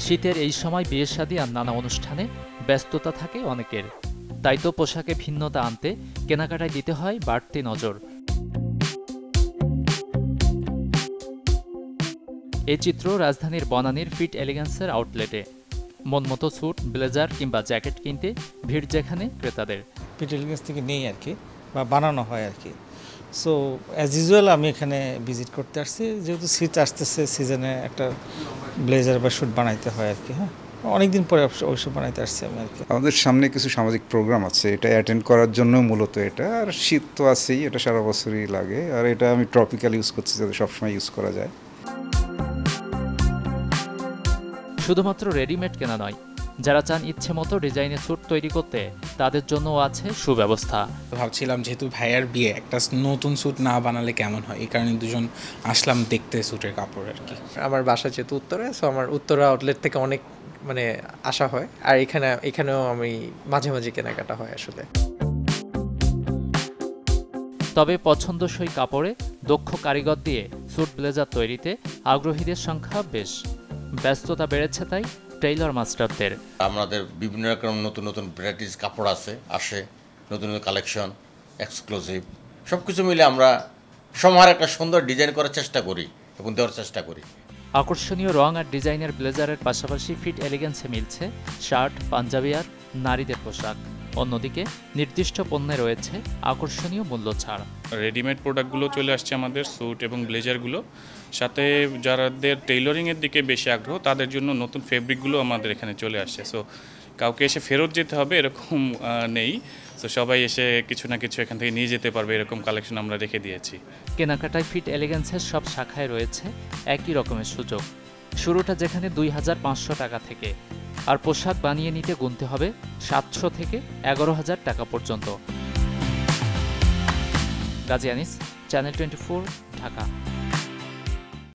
শীতের এই সময় বিয়ে শাদী আর নানা অনুষ্ঠানে ব্যস্ততা থাকে অনেকের, তাই তো পোশাকে ভিন্নতা আনতে কেনাকাটায় দিতে হয় বাড়তি নজর। এই চিত্র রাজধানীর বনানীর ফিট এলিগেন্সের আউটলেটে। মনমতো স্যুট, ব্লেজার কিংবা জ্যাকেট কিনতে ভিড় যেখানে ক্রেতাদের। ফিট এলিগেন্স থেকে নেই আর কি, বা বানানো হয় আর কি। সো অ্যাজ ইউজুয়াল আমি এখানে ভিজিট করতে আসছি, যেহেতু শীত আসতেছে, সিজনে একটা ব্লেজার বা স্যুট বানাইতে হয় আর কি। হ্যাঁ, অনেকদিন পরে অবশ্য বানাইতে আসছি আমি আর কি। আমাদের সামনে কিছু সামাজিক প্রোগ্রাম আছে, এটা অ্যাটেন্ড করার জন্য মূলত এটা। আর শীত তো আছেই, এটা সারা বছরই লাগে। আর এটা আমি ট্রপিক্যাল ইউজ করছি যাতে সবসময় ইউজ করা যায়। শুধুমাত্র রেডিমেড কেনা নয়, যারা চান ইচ্ছে মতো ডিজাইনের স্যুট তৈরি করতে, তাদের জন্যও আছে সুব্যবস্থা। ভাবছিলাম যেহেতু ভাইয়ার বিয়ে, একটা নতুন স্যুট না বানালে কেমন হয়, এই কারণে দুজন আসলাম দেখতে স্যুটের কাপড় আর কি। আমার বাসা যেহেতু উত্তরে, সো আমার উত্তরা আউটলেট থেকে অনেক আসা হয়, আর এখানেও আমি মাঝে মাঝে কেনাকাটা হয় আসলে। তবে পছন্দসই কাপড়ে দক্ষ কারিগর দিয়ে স্যুট ব্লেজার তৈরিতে আগ্রহীদের সংখ্যা বেশ। ব্যস্ততা বেড়েছে তাই টেইলর মাস্টারদের। আমাদের বিভিন্ন রকম নতুন নতুন ভ্যারাইটিস কাপড় আসে, নতুন নতুন কালেকশন, এক্সক্লুসিভ, সব কিছু মিলে আমরা সমার একটা সুন্দর ডিজাইন করার চেষ্টা করি এবং দেওয়ার চেষ্টা করি। আকর্ষণীয় রং আর ডিজাইনের ব্লেজারের পাশাপাশি ফিট এলিগেন্সে মিলছে শার্ট, পাঞ্জাবি আর নারীদের পোশাক। অন্যদিকে নির্দিষ্ট পণ্যে রয়েছে আকর্ষণীয় মূল্য ছাড়। রেডিমেড প্রোডাক্টগুলো চলে আসছে আমাদের, স্যুট এবং ব্লেজারগুলো। সাথে যাদের টেইলরিংয়ের দিকে বেশি আগ্রহ, তাদের জন্য নতুন ফেব্রিকগুলো আমাদের এখানে চলে আসছে। সো কাউকে এসে ফেরত যেতে হবে এরকম নেই। তো সবাই এসে কিছু না কিছু এখান থেকে নিয়ে যেতে পারবে, এরকম কালেকশন আমরা রেখে দিয়েছি। কেনাকাটায় ফিট এলিগেন্সের সব শাখায় রয়েছে একই রকমের সুযোগ। শুরুটা যেখানে ২৫০০ টাকা থেকে, আর পোশাক বানিয়ে নিতে গুনতে হবে ৭০০ থেকে ১১,০০০ টাকা পর্যন্ত। গাজী আনিস, চ্যানেল 24, ঢাকা।